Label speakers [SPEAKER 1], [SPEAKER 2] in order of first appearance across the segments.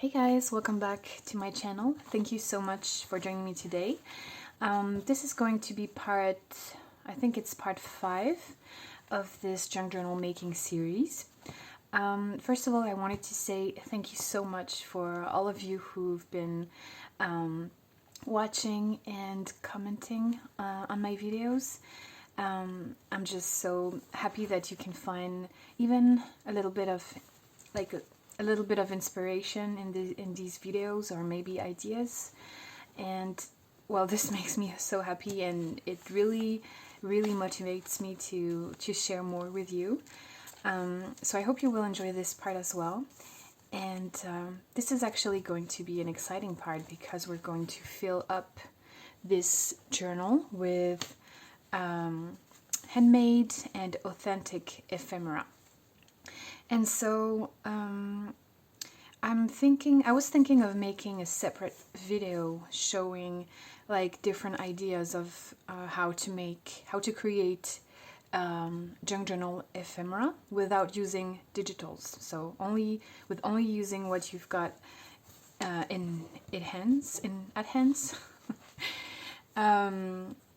[SPEAKER 1] Hey guys, welcome back to my channel. Thank you so much for joining me today. This is going to be I think it's part 5 of this junk journal making series. First of all, I wanted to say thank you so much for all of you who've been watching and commenting on my videos. I'm just so happy that you can find even a little bit of inspiration in these videos, or maybe ideas. And well, this makes me so happy, and it really motivates me to share more with you. So I hope you will enjoy this part as well. And this is actually going to be an exciting part because we're going to fill up this journal with handmade and authentic ephemera. And so I was thinking of making a separate video showing like different ideas of how to create junk journal ephemera without using digitals. So only using what you've got at hands.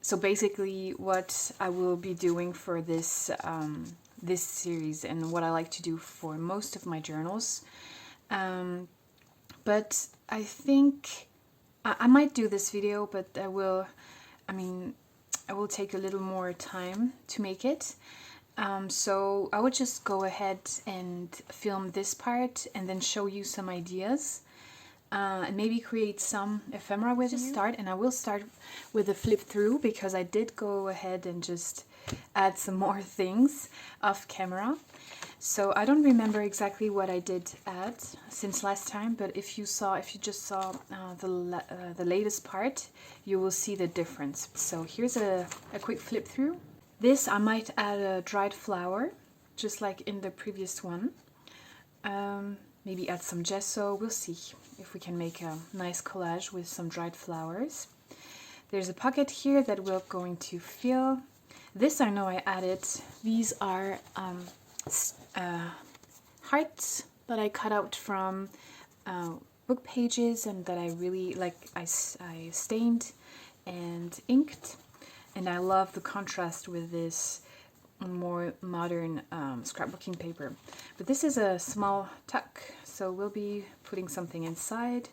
[SPEAKER 1] So basically what I will be doing for this this series, and what I like to do for most of my journals. But I think I might do this video, but I will take a little more time to make it. So I would just go ahead and film this part and then show you some ideas. And maybe create some ephemera with a start. And I will start with a flip through because I did go ahead and just add some more things off camera. So I don't remember exactly what I did add since last time, but if you just saw the latest part, you will see the difference. So here's a quick flip through. This I might add a dried flower, just like in the previous one. Maybe add some gesso. We'll see if we can make a nice collage with some dried flowers. There's a pocket here that we're going to fill. This I know I added. These are hearts that I cut out from book pages and that I really like. I stained and inked, and I love the contrast with this more modern scrapbooking paper. But this is a small tuck, so we'll be putting something inside.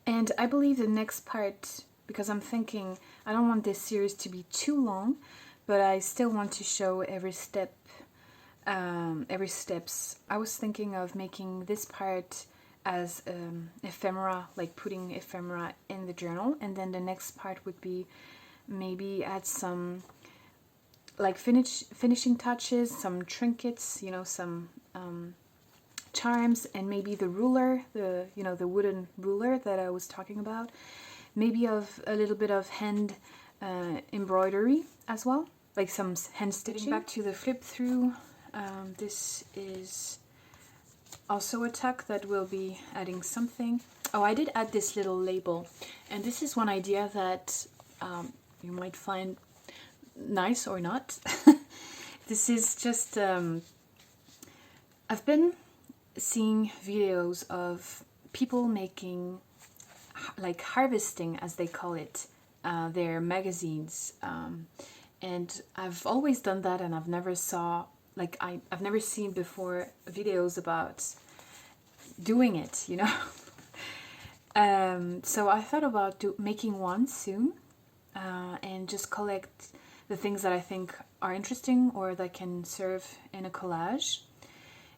[SPEAKER 1] And I believe the next part, because I'm thinking I don't want this series to be too long, but I still want to show every steps. I was thinking of making this part as ephemera, like putting ephemera in the journal, and then the next part would be maybe add some like finishing touches, some trinkets, some charms, and maybe the ruler, the wooden ruler that I was talking about, maybe of a little bit of hand embroidery as well, like some hand stitching. Getting back to the flip through, this is also a tuck that will be adding something. Oh, I did add this little label, and this is one idea that you might find nice or not. This is just I've been seeing videos of people making, like harvesting as they call it, their magazines, and I've always done that, and I've never seen before videos about doing it, so I thought about making one soon, and just collect the things that I think are interesting or that can serve in a collage.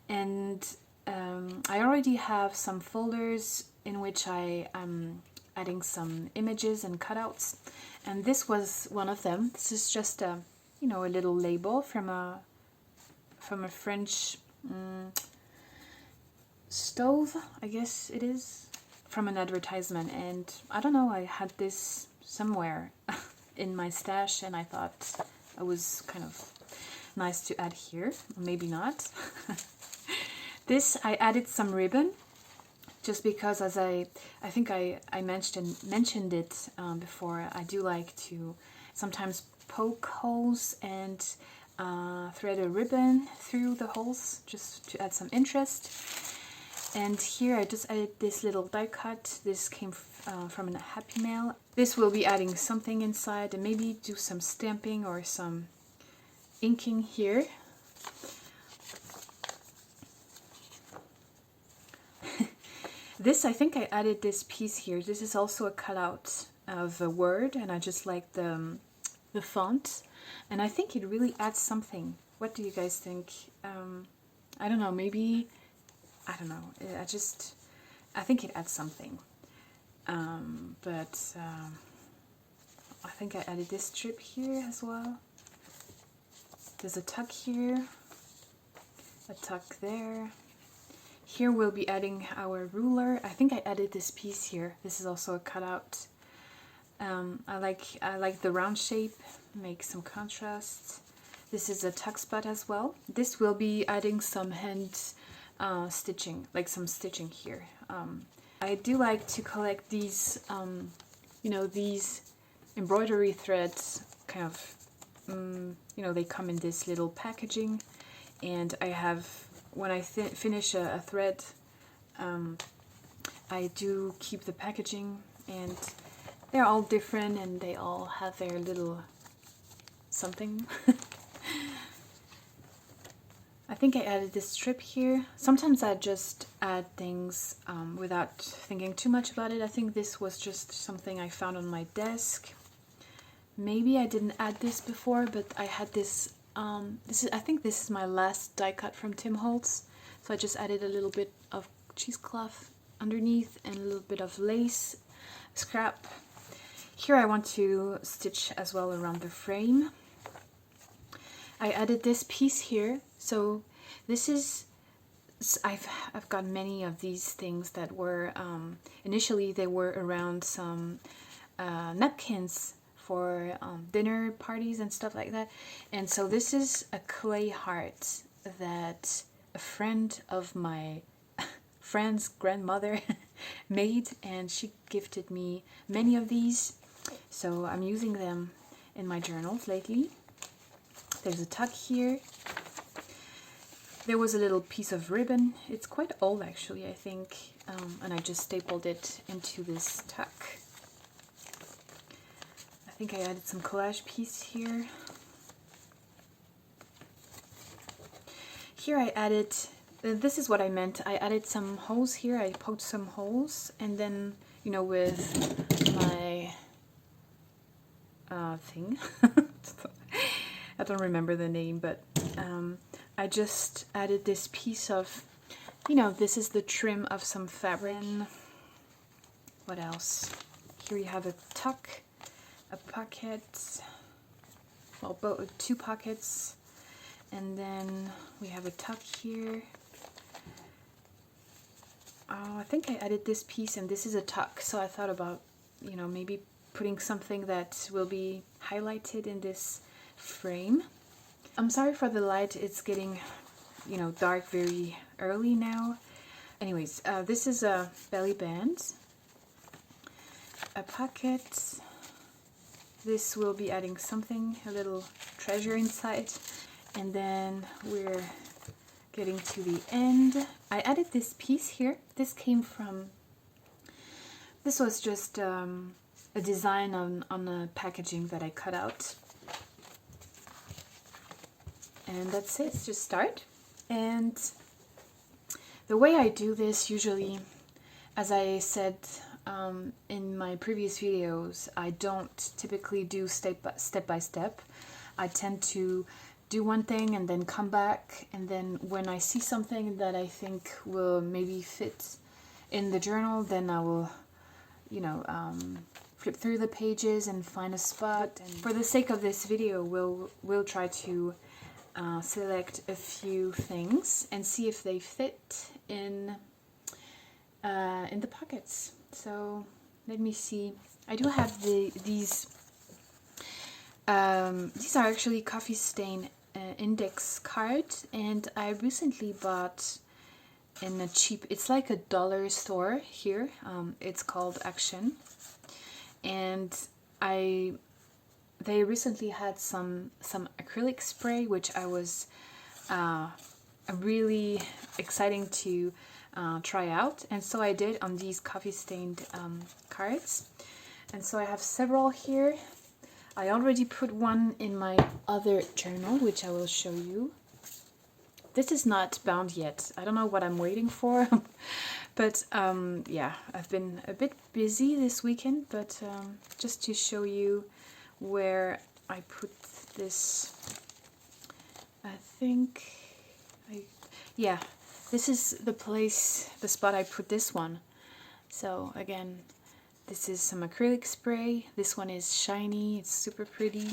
[SPEAKER 1] And I already have some folders in which I am adding some images and cutouts, and this was one of them. This is just a little label from a French stove, I guess it is, from an advertisement. And I don't know, I had this somewhere in my stash, and I thought it was kind of nice to add here. Maybe not. This, I added some ribbon just because, as I think I mentioned it before, I do like to sometimes poke holes and thread a ribbon through the holes just to add some interest. And here I just added this little die cut. This came from a Happy Mail. This will be adding something inside and maybe do some stamping or some inking here. This, I think I added this piece here. This is also a cutout of a word, and I just like the font, and I think it really adds something. What do you guys think? I don't know, maybe, I don't know, I think it adds something. But I think I added this strip here as well. There's a tuck here, a tuck there. Here we'll be adding our ruler. I think I added this piece here. This is also a cutout. I like the round shape, make some contrast. This is a tuck spot as well. This will be adding some hand stitching, like some stitching here. I do like to collect these, you know, these embroidery threads, kind of, you know, they come in this little packaging, and I have, when I finish a thread, I do keep the packaging, and they're all different and they all have their little something. I think I added this strip here. Sometimes I just add things without thinking too much about it. I think this was just something I found on my desk. Maybe I didn't add this before, but I had this. I think this is my last die cut from Tim Holtz. So I just added a little bit of cheesecloth underneath and a little bit of lace scrap. Here I want to stitch as well around the frame. I added this piece here. So this is, I've got many of these things that were, initially they were around some napkins for dinner parties and stuff like that. And so this is a clay heart that a friend of my friend's grandmother made, and she gifted me many of these. So I'm using them in my journals lately. There's a tuck here. There was a little piece of ribbon. It's quite old actually, I think, and I just stapled it into this tuck. I think I added some collage piece here. Here I added, this is what I meant, I added some holes here. I poked some holes, and then, you know, with my thing, I don't remember the name, but I just added this piece of, you know, this is the trim of some fabric. And what else? Here you have a tuck, a pocket, well, both, two pockets, and then we have a tuck here. I think I added this piece, and this is a tuck, so I thought about, you know, maybe putting something that will be highlighted in this frame. I'm sorry for the light, it's getting, you know, dark very early now. Anyways, this is a belly band, a pocket. This will be adding something, a little treasure inside. And then we're getting to the end. I added this piece here. This came from, this was just a design on a packaging that I cut out. And that's it. Let's just start. And the way I do this usually, as I said in my previous videos, I don't typically do step by step. I tend to do one thing and then come back, and then when I see something that I think will maybe fit in the journal, then I will, you know, flip through the pages and find a spot. And for the sake of this video, we'll try to select a few things and see if they fit in the pockets. So let me see. I do have these are actually coffee stain index cards, and I recently bought in a cheap, it's like a dollar store here, it's called Action, and they recently had some acrylic spray, which I was really exciting to try out, and so I did on these coffee stained cards. And so I have several here. I already put one in my other journal, which I will show you. This is not bound yet. I don't know what I'm waiting for. But yeah, I've been a bit busy this weekend, but just to show you where I put this, I think, yeah, this is the spot I put this one. So again, this is some acrylic spray. This one is shiny, it's super pretty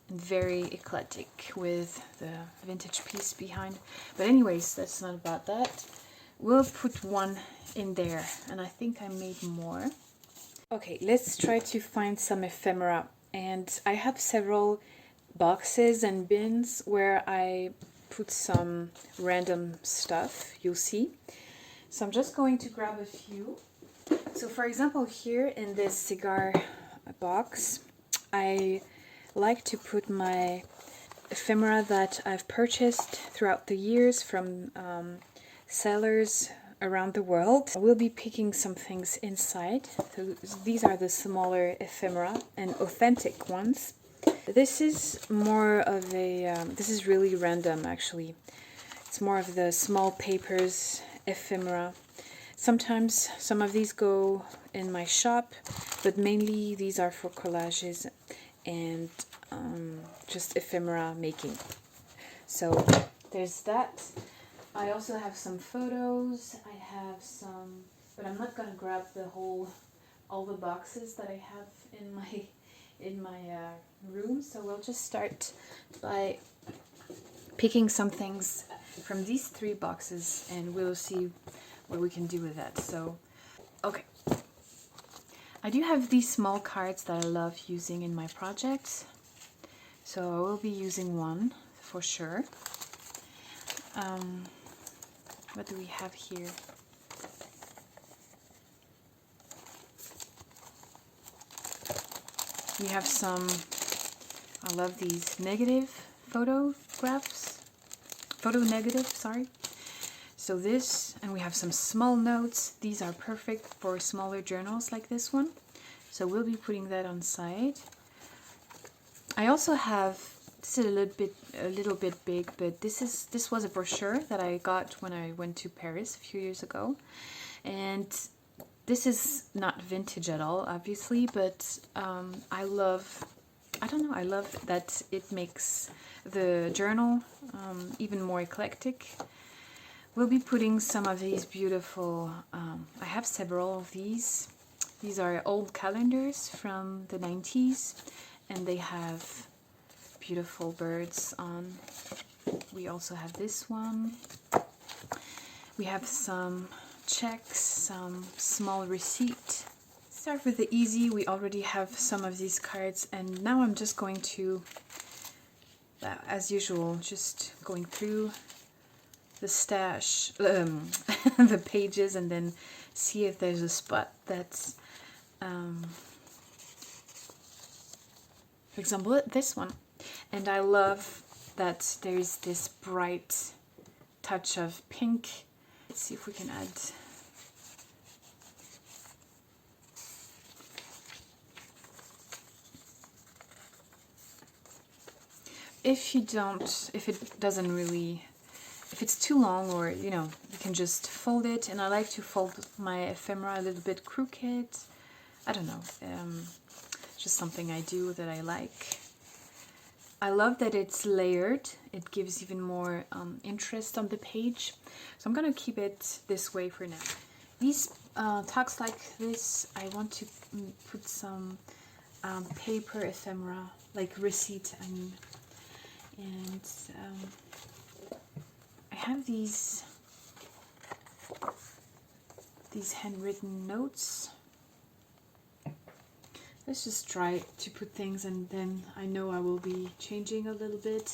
[SPEAKER 1] and very eclectic with the vintage piece behind. But anyways, that's not about that. We'll put one in there, and I think I made more. Okay, let's try to find some ephemera. And I have several boxes and bins where I put some random stuff, you'll see. So I'm just going to grab a few. So for example, here in this cigar box, I like to put my ephemera that I've purchased throughout the years from sellers around the world. I will be picking some things inside. So these are the smaller ephemera and authentic ones. This is more of a, this is really random actually. It's more of the small papers ephemera. Sometimes some of these go in my shop, but mainly these are for collages and just ephemera making. So there's that. I also have some photos. I have some, but I'm not gonna grab all the boxes that I have in my room. So we'll just start by picking some things from these 3 boxes, and we'll see what we can do with that. So, okay. I do have these small cards that I love using in my projects. So I will be using one for sure. What do we have here? We have some, I love these negative photo negative, sorry. So this, and we have some small notes. These are perfect for smaller journals like this one. So we'll be putting that on side. I also have, this is a little bit big, but this was a brochure that I got when I went to Paris a few years ago. And this is not vintage at all, obviously, but I love that it makes the journal even more eclectic. We'll be putting some of these beautiful, I have several of these. These are old calendars from the 90s, and they have beautiful birds on. We also have this one. We have some checks, some small receipt. Start with the easy. We already have some of these cards, and now I'm just going to, as usual, just going through the stash, the pages, and then see if there's a spot that's, for example, this one. And I love that there's this bright touch of pink. Let's see if we can add. If it's too long, or you can just fold it. And I like to fold my ephemera a little bit crooked. I don't know, just something I do that I like. I love that it's layered. It gives even more interest on the page. So I'm gonna keep it this way for now. These talks like this, I want to put some paper ephemera, like receipt, I mean. And I have these handwritten notes. Let's just try to put things, and then I know I will be changing a little bit.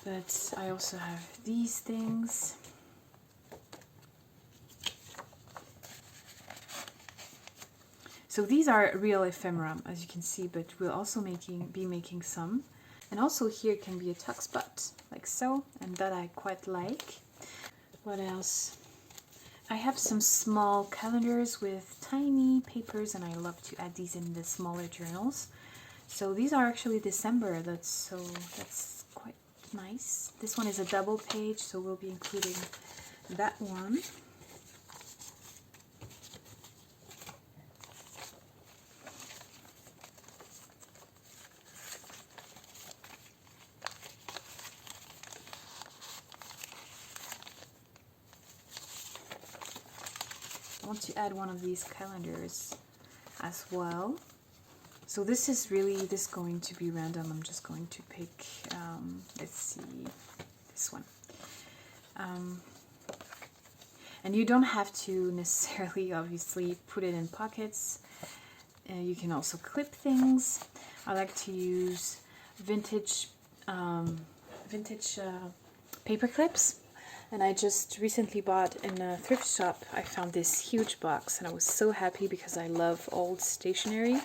[SPEAKER 1] But I also have these things. So these are real ephemera, as you can see, but we'll also be making some. And also here can be a tuck spot, like so, and that I quite like. What else? I have some small calendars with tiny papers, and I love to add these in the smaller journals. So these are actually December. That's quite nice. This one is a double page, so we'll be including that one. I want to add one of these calendars as well. So this is going to be random. I'm just going to pick, let's see, this one. And you don't have to necessarily, obviously, put it in pockets. You can also clip things. I like to use vintage paper clips. And I just recently bought in a thrift shop. I found this huge box, and I was so happy because I love old stationery.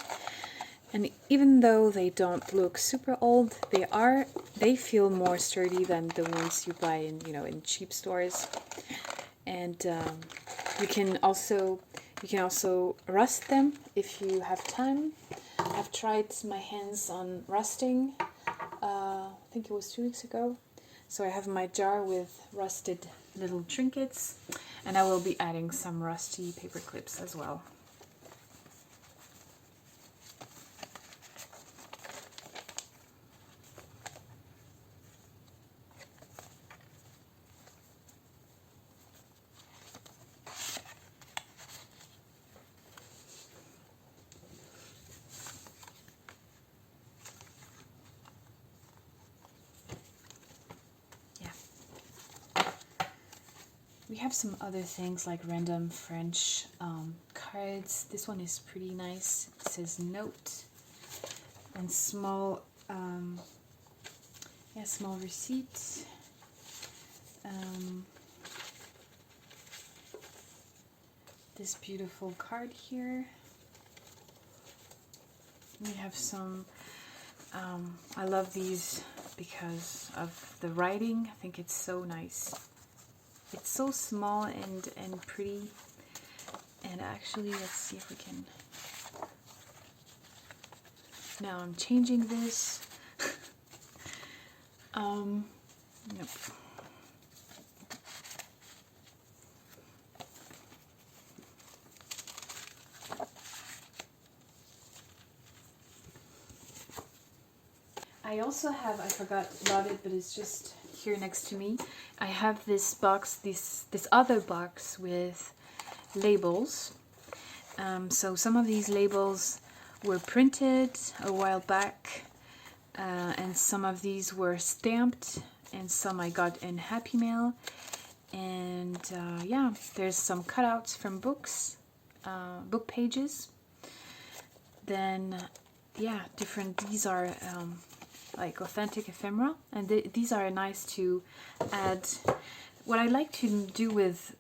[SPEAKER 1] And even though they don't look super old, they feel more sturdy than the ones you buy in, in cheap stores. And you can also rust them if you have time. I've tried my hands on rusting. I think it was 2 weeks ago. So I have my jar with rusted little trinkets, and I will be adding some rusty paper clips as well. We have some other things like random French cards. This one is pretty nice. It says note and small receipt. This beautiful card here. We have some, I love these because of the writing. I think it's so nice. It's so small and pretty. And actually, let's see if we can... Now I'm changing this. Nope. I also have, I forgot about it, but it's just here next to me. I have this box, this other box with labels. So some of these labels were printed a while back, and some of these were stamped, and some I got in Happy Mail. And yeah, there's some cutouts from books, book pages. Then yeah, these are like authentic ephemera, and these are nice to add. What I like to do with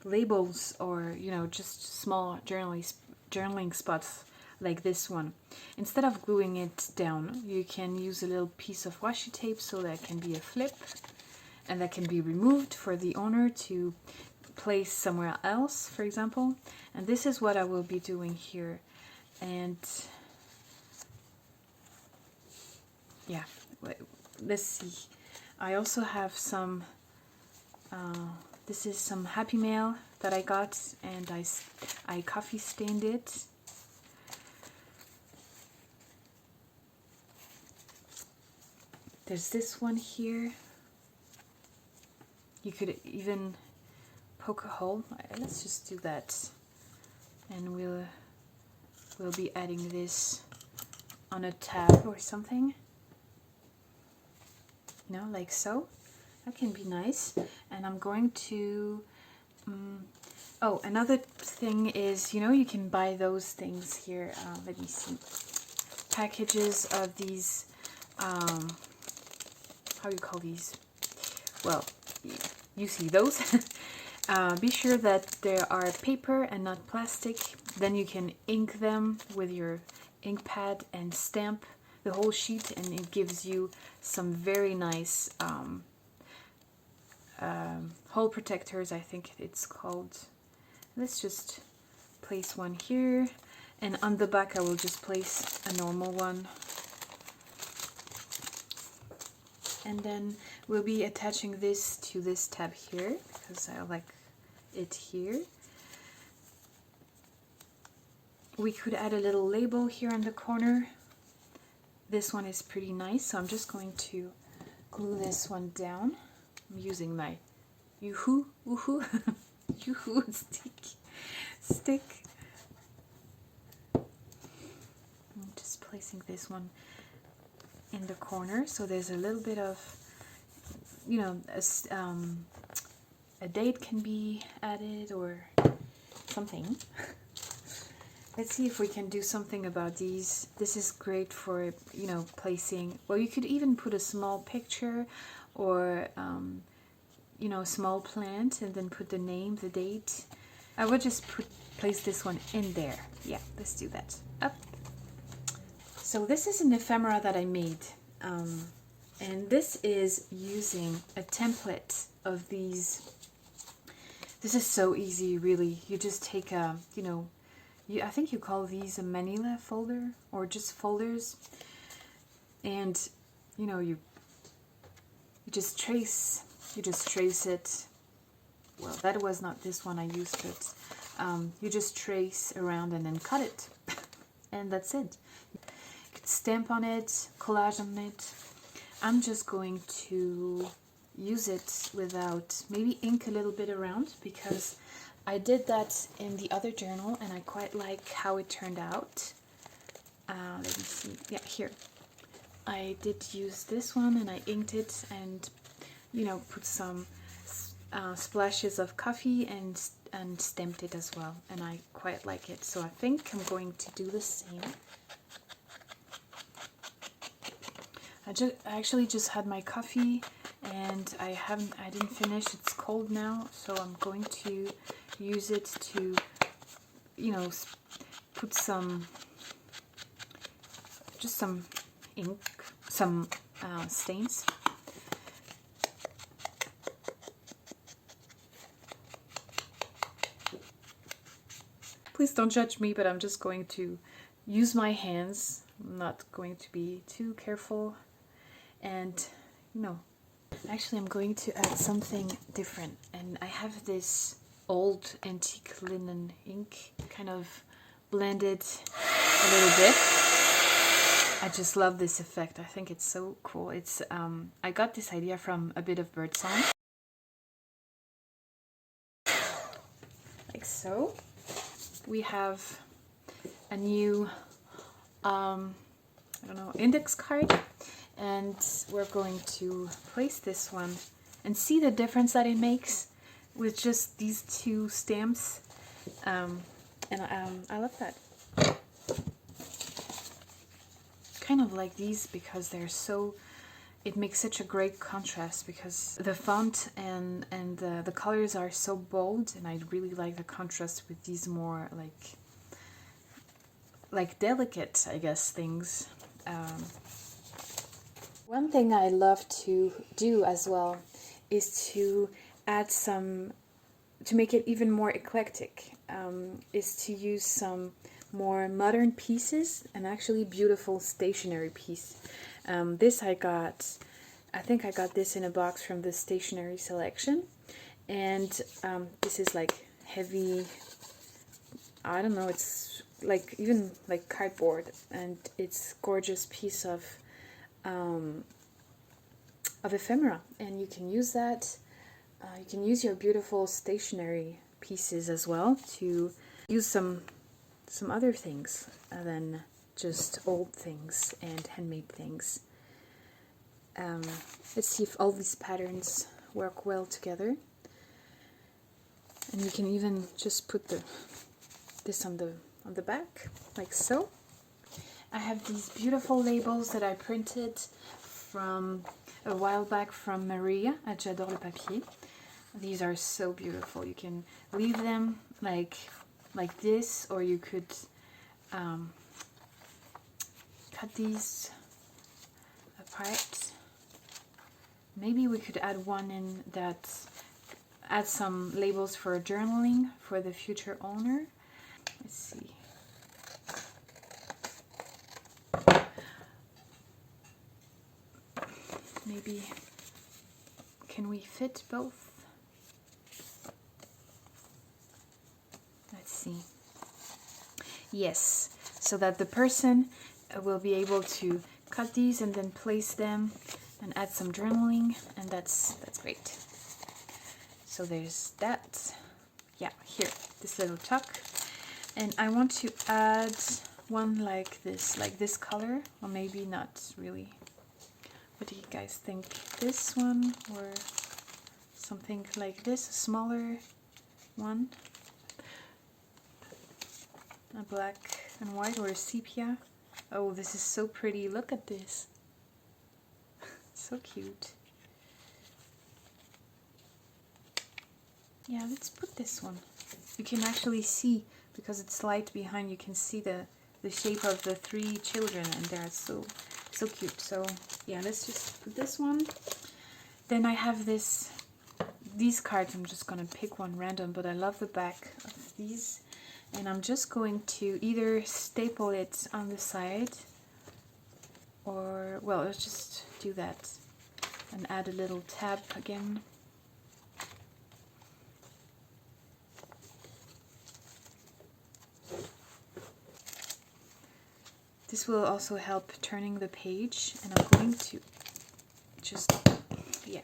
[SPEAKER 1] labels, or just small journaling spots like this one, instead of gluing it down, you can use a little piece of washi tape, so that can be a flip, and that can be removed for the owner to place somewhere else, for example. And this is what I will be doing here. And yeah, let's see. I also have some, this is some Happy Mail that I got, and I coffee stained it. There's this one here. You could even poke a hole. Let's just do that, and we'll be adding this on a tab or something. Like so. That can be nice. And I'm going to... oh, another thing is, you can buy those things here. Let me see. Packages of these... how do you call these? Well, you see those. Be sure that they are paper and not plastic. Then you can ink them with your ink pad and stamp the whole sheet, and it gives you some very nice hole protectors, I think it's called. Let's just place one here, and on the back I will just place a normal one. And then we'll be attaching this to this tab here because I like it here. We could add a little label here in the corner. This one is pretty nice, so I'm just going to glue this one down. I'm using my yoo-hoo yoo-hoo stick. I'm just placing this one in the corner, so there's a little bit of, you know, a date can be added or something. Let's see if we can do something about these. This is great for, you know, placing, well, you could even put a small picture or, you know, a small plant and then put the name, the date. I would just place this one in there. Yeah, let's do that. Up. So this is an ephemera that I made. And this is using a template of these. This is so easy, really. You just take a, you know, I think you call these a manila folder or just folders, and you know, you just trace it. Well, that was not this one I used, but you just trace around and then cut it and that's it. You could stamp on it, collage on it. I'm just going to use it without, maybe ink a little bit around, because I did that in the other journal and I quite like how it turned out. Let me see. Yeah, here. I did use this one and I inked it and, you know, put some splashes of coffee and stamped it as well. And I quite like it. So I think I'm going to do the same. I actually just had my coffee and I didn't finish. It's cold now, so I'm going to use it to, you know, put just some ink, some stains. Please don't judge me, but I'm just going to use my hands. I'm not going to be too careful. And, you know, actually I'm going to add something different. And I have this old antique linen ink, kind of blended a little bit. I just love this effect. I think it's so cool. It's I got this idea from a bit of birdsong. Like so. We have a new I don't know, index card, and we're going to place this one and see the difference that it makes with just these two stamps. I love that. Kind of like these because they're so, it makes such a great contrast because the font and the colors are so bold, and I really like the contrast with these more like delicate, I guess, things. One thing I love to do as well is to add some, to make it even more eclectic, is to use some more modern pieces and actually beautiful stationery piece. This I think I got this in a box from the stationery selection, and this is like heavy, I don't know, it's like even like cardboard, and it's gorgeous piece of ephemera, and you can use that. You can use your beautiful stationery pieces as well to use some other things than just old things and handmade things. Let's see if all these patterns work well together. And you can even just put this on the back, like so. I have these beautiful labels that I printed from a while back from Maria at J'adore le papier. These are so beautiful. You can leave them like this, or you could cut these apart. maybe we could add one in that, add some labels for journaling for the future owner. Let's see. Maybe, can we fit both? Let's see. Yes, so that the person will be able to cut these and then place them and add some journaling, and that's great. So there's that. Yeah, here, this little tuck. And I want to add one like this color, or maybe not really. What do you guys think? This one or something like this, a smaller one? A black and white or a sepia? Oh, this is so pretty. Look at this. So cute. Yeah, let's put this one. You can actually see, because it's light behind, you can see the shape of the 3 children, and they're so cute. So yeah, let's just put this one. Then I have these cards. I'm just gonna pick one random, but I love the back of these, and I'm just going to either staple it on the side, or, well, let's just do that and add a little tab again. This will also help turning the page, and I'm going to just, yeah,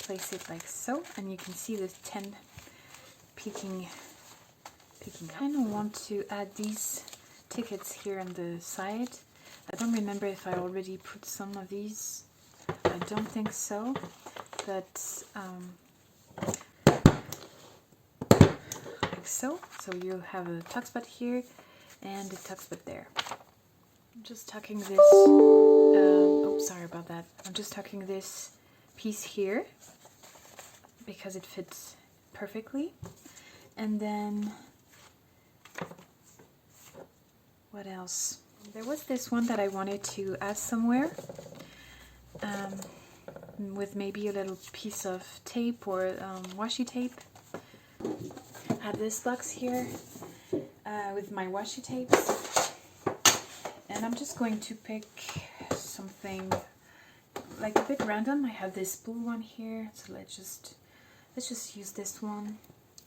[SPEAKER 1] place it like so, and you can see the 10 peeking. I kind of want to add these tickets here on the side. I don't remember if I already put some of these. I don't think so, but like so. So you have a tuck spot here and a tuck spot there. I'm just tucking this, oh, sorry about that. I'm just tucking this piece here because it fits perfectly. And then, what else? There was this one that I wanted to add somewhere, with maybe a little piece of tape or washi tape. I have this box here with my washi tapes. And I'm just going to pick something like a bit random. I have this blue one here, so let's just use this one.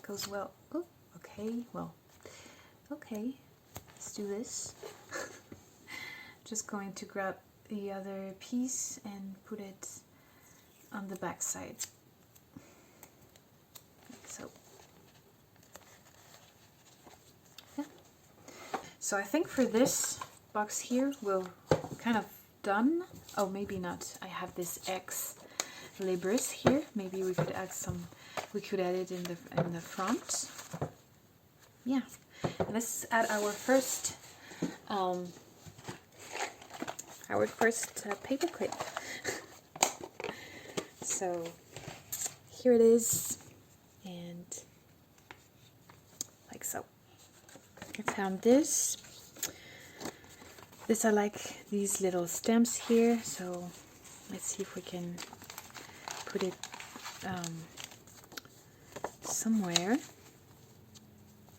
[SPEAKER 1] Goes well. Oh, okay. Well, okay. Let's do this. Just going to grab the other piece and put it on the back side. Like so. Yeah. So I think for this box here we're kind of done. Oh, maybe not. I have this X Libris here. Maybe we could add some. We could add it in the front. Yeah. Let's add our first paper clip. So here it is, and like so. I found this. I like these little stamps here, so let's see if we can put it somewhere,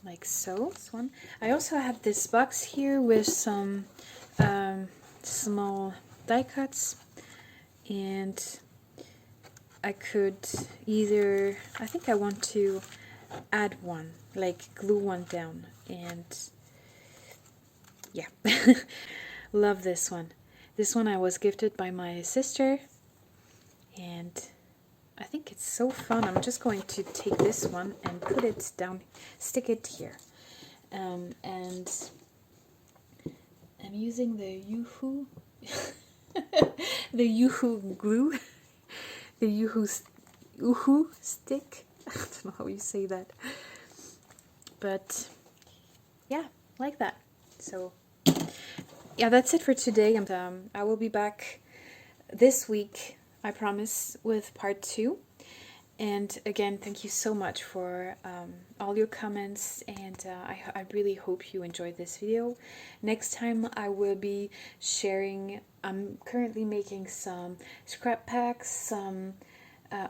[SPEAKER 1] like so. This one. I also have this box here with some small die cuts, and I could either, I think I want to add one, like glue one down, and yeah. Love this one. This one I was gifted by my sister, and I think it's so fun. I'm just going to take this one and put it down, stick it here, and I'm using the Yoo-hoo the Yoo-hoo glue, the Yoo-hoo stick. I don't know how you say that, but yeah, like that. So yeah, that's it for today. I will be back this week, I promise, with part 2. And again, thank you so much for all your comments, and I really hope you enjoyed this video. Next time I will be sharing, I'm currently making some scrap packs, some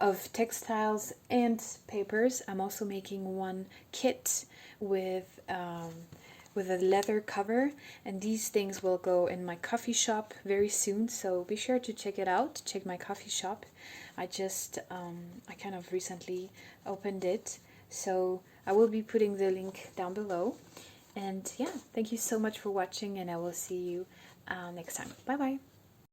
[SPEAKER 1] of textiles and papers. I'm also making one kit with a leather cover, and these things will go in my coffee shop very soon, so be sure to check it out. Check my coffee shop. I just I kind of recently opened it, so I will be putting the link down below. And yeah, thank you so much for watching, and I will see you next time. Bye bye.